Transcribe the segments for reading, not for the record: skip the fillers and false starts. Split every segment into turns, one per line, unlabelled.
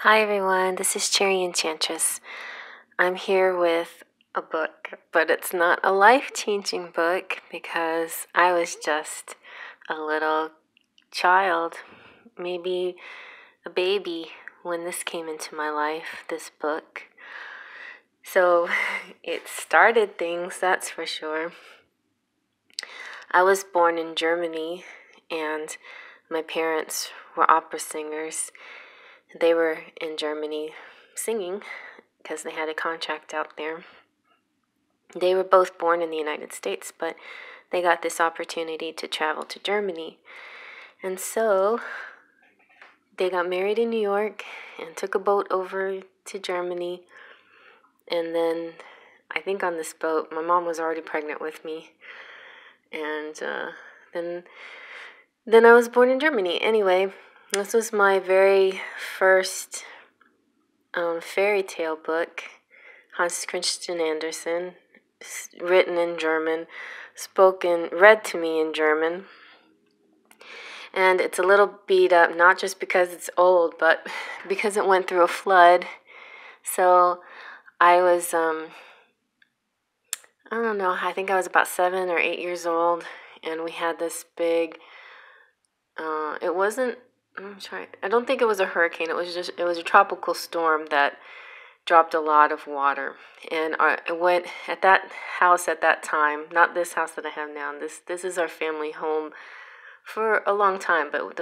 Hi everyone, this is Cherry Enchantress. I'm here with a book, but it's not a life-changing book because I was just a little child, maybe a baby when this came into my life, this book. So it started things, that's for sure. I was born in Germany and my parents were opera singers. They were in Germany singing because they had a contract out there. They were both born in the United States, but they got this opportunity to travel to Germany. And so they got married in New York and took a boat over to Germany. And then I think on this boat, my mom was already pregnant with me. And then I was born in Germany. Anyway, this was my very first fairy tale book, Hans Christian Andersen, written in German, read to me in German. And it's a little beat up, not just because it's old, but because it went through a flood. So I was, I don't know, I think I was about 7 or 8 years old, and we had this big, it wasn't, I don't think it was a hurricane, it was a tropical storm that dropped a lot of water. And it went at that house at that time, not this house that I have now. This is our family home for a long time, but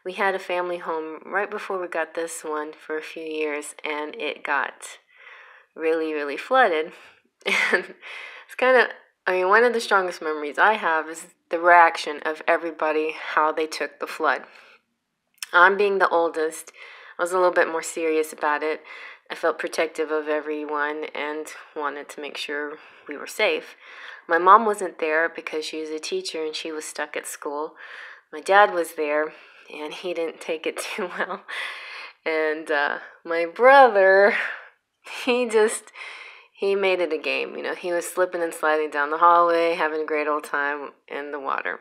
we had a family home right before we got this one for a few years, and it got really, really flooded. And it's kind of, one of the strongest memories I have is the reaction of everybody, how they took the flood. I'm being the oldest, I was a little bit more serious about it. I felt protective of everyone and wanted to make sure we were safe. My mom wasn't there because she was a teacher and she was stuck at school. My dad was there and he didn't take it too well. And my brother, he made it a game. He was slipping and sliding down the hallway, having a great old time in the water.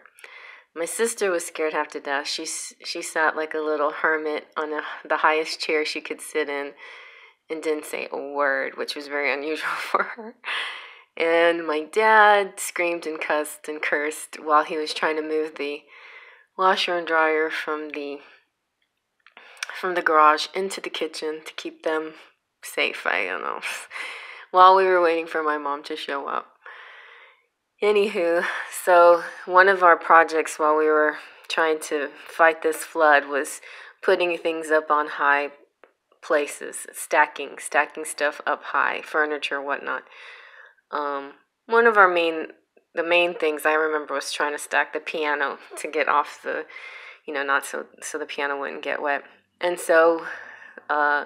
My sister was scared half to death. She sat like a little hermit on the highest chair she could sit in and didn't say a word, which was very unusual for her. And my dad screamed and cussed and cursed while he was trying to move the washer and dryer from the garage into the kitchen to keep them safe, I don't know, while we were waiting for my mom to show up. Anywho, so one of our projects while we were trying to fight this flood was putting things up on high places, stacking stuff up high, furniture, whatnot. One of the main things I remember was trying to stack the piano to get off the, not so the piano wouldn't get wet. And so, I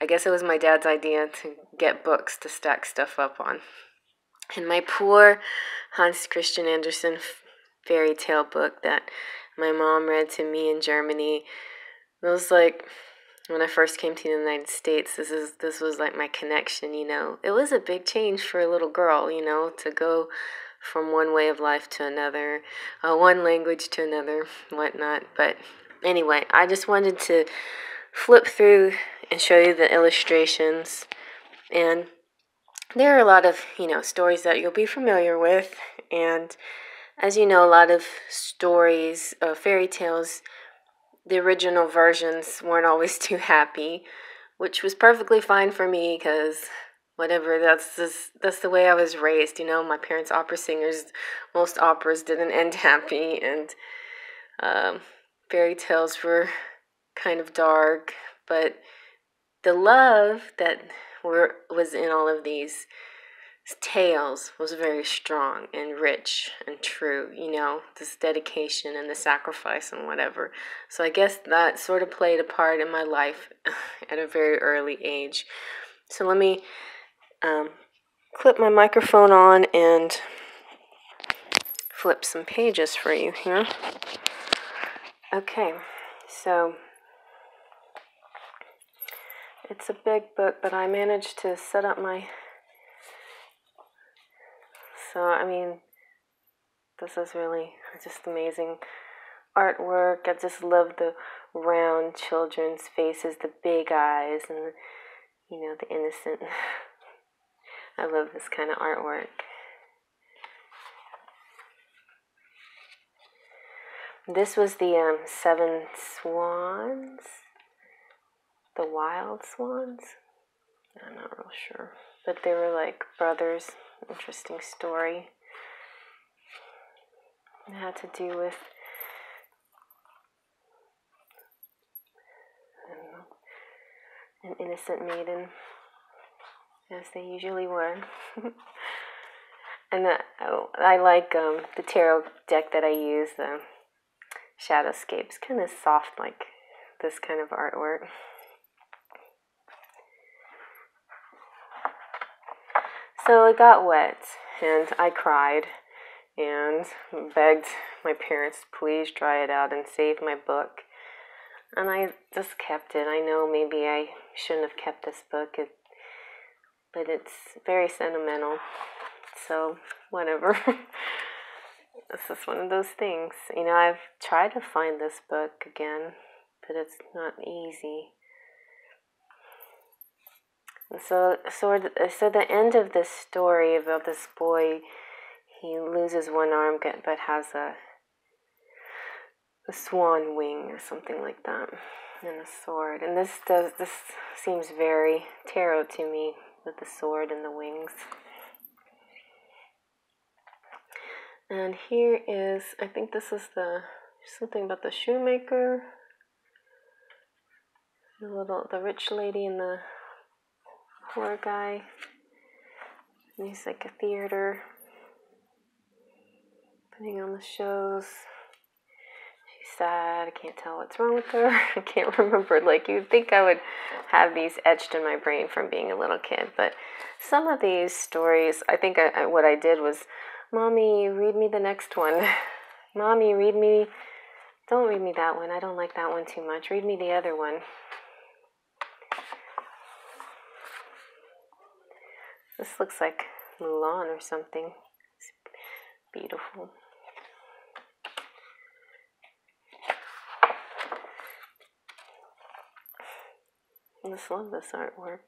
guess it was my dad's idea to get books to stack stuff up on. And my poor Hans Christian Andersen fairy tale book that my mom read to me in Germany, it was like, when I first came to the United States, this was like my connection, It was a big change for a little girl, to go from one way of life to another, one language to another, whatnot. But anyway, I just wanted to flip through and show you the illustrations. And there are a lot of, stories that you'll be familiar with. And as you know, a lot of stories, fairy tales, the original versions weren't always too happy, which was perfectly fine for me because whatever, that's the way I was raised. My parents opera singers. Most operas didn't end happy, and fairy tales were kind of dark, but the love that was in all of these tales was very strong and rich and true, this dedication and the sacrifice and whatever. So I guess that sort of played a part in my life at a very early age. So let me clip my microphone on and flip some pages for you here. Okay, so it's a big book, but I managed to set up my... So, this is really just amazing artwork. I just love the round children's faces, the big eyes, and the innocent. I love this kind of artwork. This was the 7 swans, the wild swans. I'm not real sure, but they were like brothers. Interesting story. It had to do with, I don't know, an innocent maiden, as they usually were. And I like the tarot deck that I use, the Shadowscapes, kind of soft, like this kind of artwork. So it got wet, and I cried and begged my parents to please dry it out and save my book. And I just kept it. I know maybe I shouldn't have kept this book, but it's very sentimental. So, whatever. This is one of those things. I've tried to find this book again, but it's not easy. And so the end of this story about this boy, he loses one arm but has a swan wing or something like that, and a sword. And this seems very tarot to me, with the sword and the wings. And here is, I think this is something about the shoemaker, the rich lady and the poor guy. And he's like a theater, putting on the shows. She's sad. I can't tell what's wrong with her. I can't remember. Like, you'd think I would have these etched in my brain from being a little kid. But some of these stories, I think what I did was, Mommy, read me the next one. Mommy, don't read me that one. I don't like that one too much. Read me the other one. This looks like Mulan or something. It's beautiful. I just love this artwork.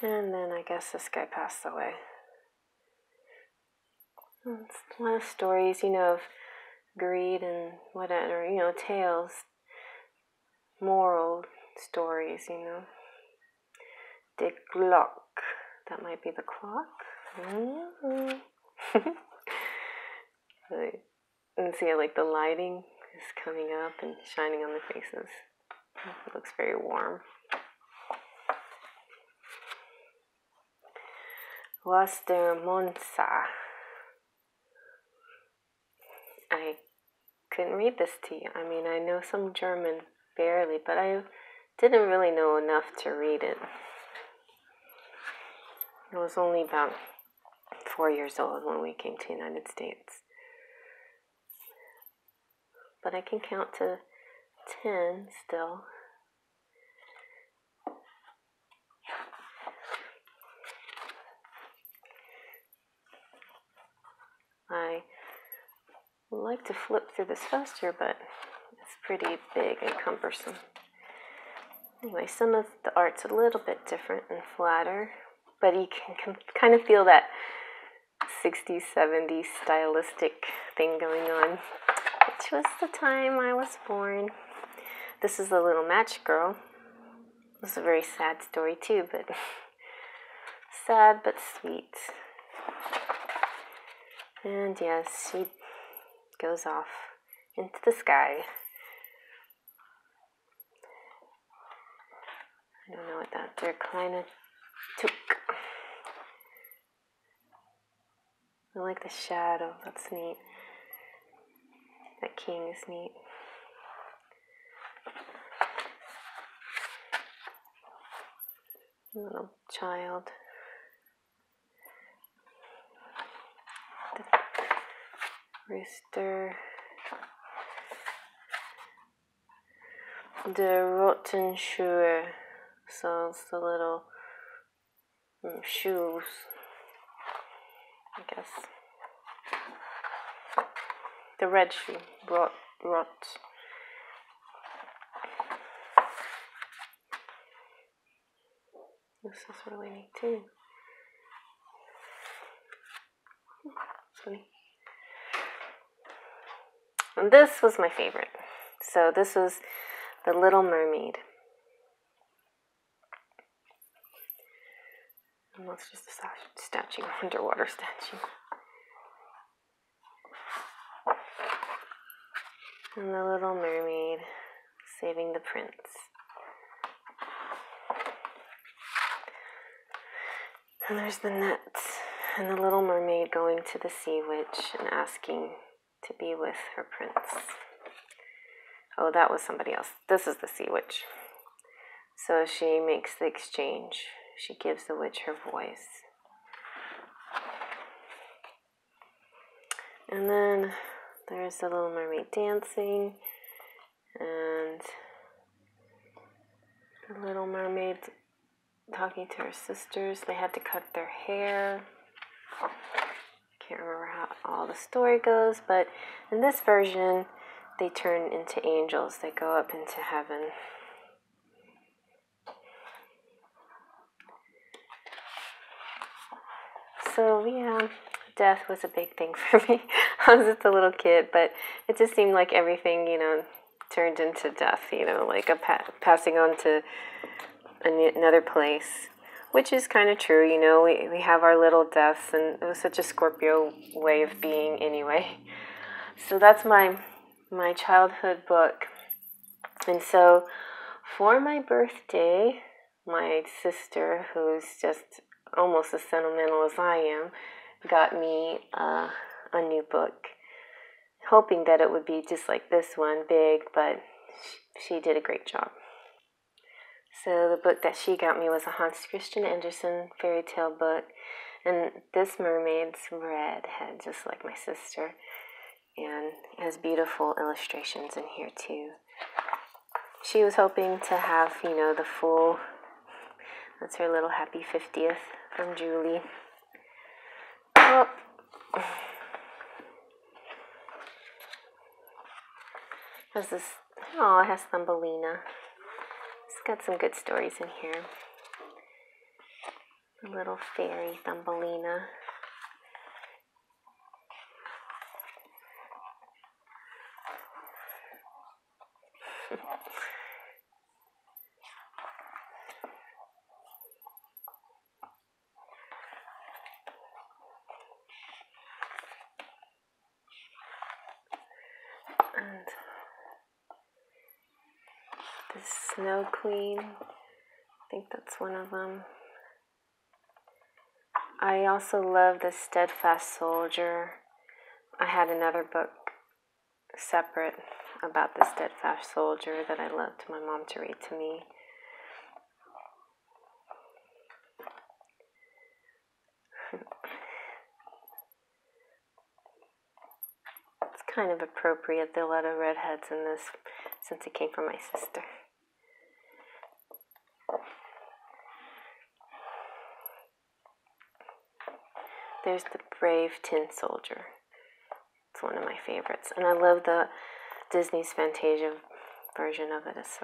And then I guess this guy passed away. It's a lot of stories, of greed and whatever, tales, moral stories, The clock. That might be the clock. Mm-hmm. And see, like the lighting is coming up and shining on the faces. It looks very warm. Wastermonsa. I couldn't read this to you. I mean, I know some German, barely, but I didn't really know enough to read it. I was only about 4 years old when we came to the United States. But I can count to 10 still. I would like to flip through this faster, but it's pretty big and cumbersome. Anyway, some of the art's a little bit different and flatter, but you can kind of feel that 60s, 70s stylistic thing going on, which was the time I was born. This is the little match girl. This is a very sad story too, but sad but sweet. And yes, she goes off into the sky. I don't know what that Der kleine Tuk. I like the shadow. That's neat. That king is neat. Little child. The rooster. The rotten Schuhe. So it's the little shoes, I guess. The red shoe. Rot. This is really neat too. Funny. And this was my favorite. So this was The Little Mermaid. And that's just a statue, underwater statue. And the Little Mermaid saving the prince. And there's the nets, and the Little Mermaid going to the Sea Witch and asking to be with her prince. Oh, that was somebody else. This is the Sea Witch. So she makes the exchange. She gives the witch her voice. And then there's the Little Mermaid dancing, and the Little Mermaid talking to her sisters. They had to cut their hair. Can't remember how all the story goes, but in this version, they turn into angels. They go up into heaven. So yeah, death was a big thing for me. I was just a little kid, but it just seemed like everything, turned into death, like a passing on to another place, which is kind of true. We have our little deaths, and it was such a Scorpio way of being anyway. So that's my childhood book. And so for my birthday, my sister, who's just almost as sentimental as I am, got me a new book, hoping that it would be just like this one, big, but she did a great job. So the book that she got me was a Hans Christian Andersen fairy tale book, and this mermaid's red head, just like my sister, and it has beautiful illustrations in here too. She was hoping to have, the full, that's her little happy 50th from Julie. Oh. It has Thumbelina. It's got some good stories in here. The little fairy Thumbelina. And the Snow Queen, I think that's one of them. I also love the Steadfast Soldier. I had another book separate about the Steadfast Soldier that I loved my mom to read to me. It's kind of appropriate, there are a lot of redheads in this since it came from my sister. There's the Brave Tin Soldier. It's one of my favorites. And I love the Disney's Fantasia version of it. It's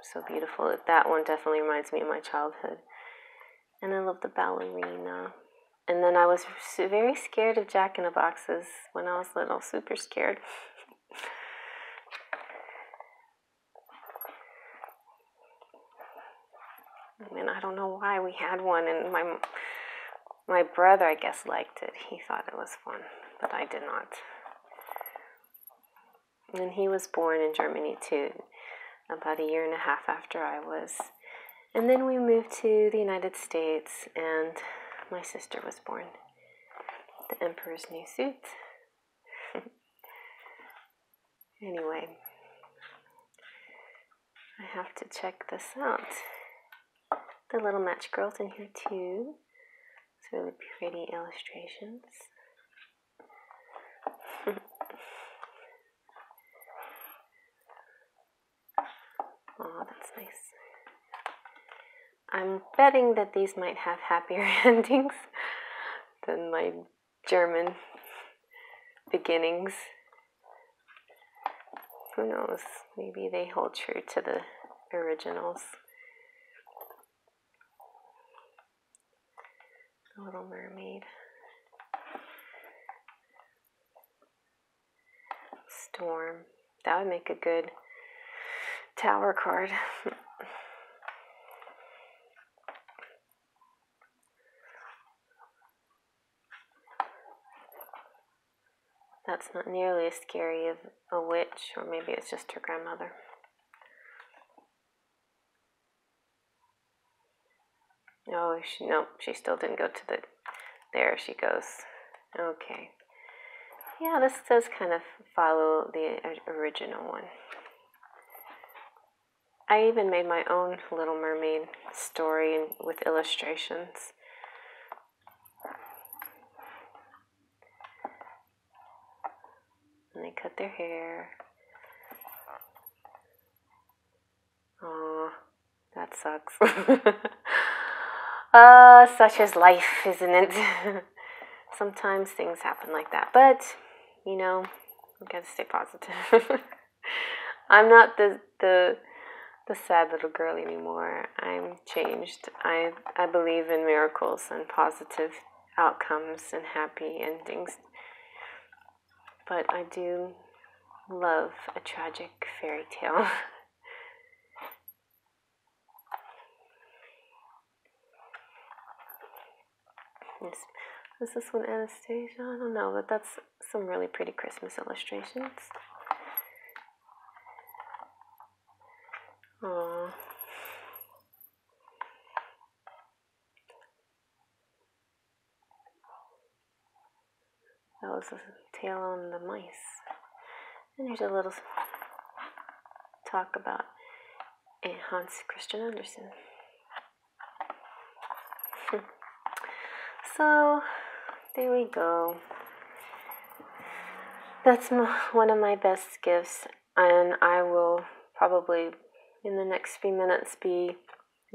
so beautiful. That one definitely reminds me of my childhood. And I love the ballerina. And then I was very scared of Jack in the Boxes when I was little. Super scared. I mean, I don't know why we had one, and my brother, I guess, liked it. He thought it was fun, but I did not. And he was born in Germany, too, about 1.5 years after I was. And then we moved to the United States, and my sister was born. The Emperor's New Suit. Anyway, I have to check this out. The little match girls in here, too. It's really pretty illustrations. Oh, that's nice. I'm betting that these might have happier endings than my German beginnings. who knows? Maybe they hold true to the originals. The Little Mermaid. Storm. That would make a good tower card. That's not nearly as scary as a witch, or maybe it's just her grandmother. Oh, nope, she still didn't go to the... There she goes. Okay. Yeah, this does kind of follow the original one. I even made my own Little Mermaid story with illustrations. And they cut their hair. Oh, that sucks. Such is life, isn't it? Sometimes things happen like that, but you know, you gotta stay positive. I'm not the sad little girl anymore. I'm changed. I believe in miracles and positive outcomes and happy endings. But I do love a tragic fairy tale. Is this one Anastasia? I don't know, but that's some really pretty Christmas illustrations. Aww. That was a tale on the mice. And there's a little talk about Hans Christian Andersen. So, there we go. That's one of my best gifts, and I will probably, in the next few minutes, be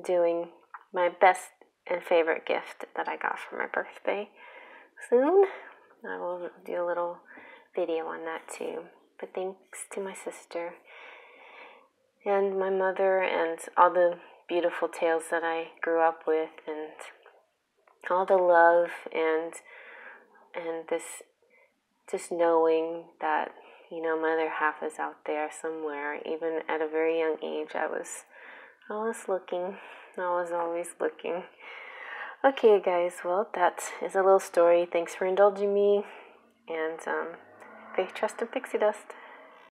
doing my best and favorite gift that I got for my birthday soon. I will do a little video on that too. But thanks to my sister and my mother and all the beautiful tales that I grew up with, and all the love and this just knowing that, you know, my other half is out there somewhere. Even at a very young age, I was looking. I was always looking. Okay, guys, well, that is a little story. Thanks for indulging me, and faith, trust, and pixie dust.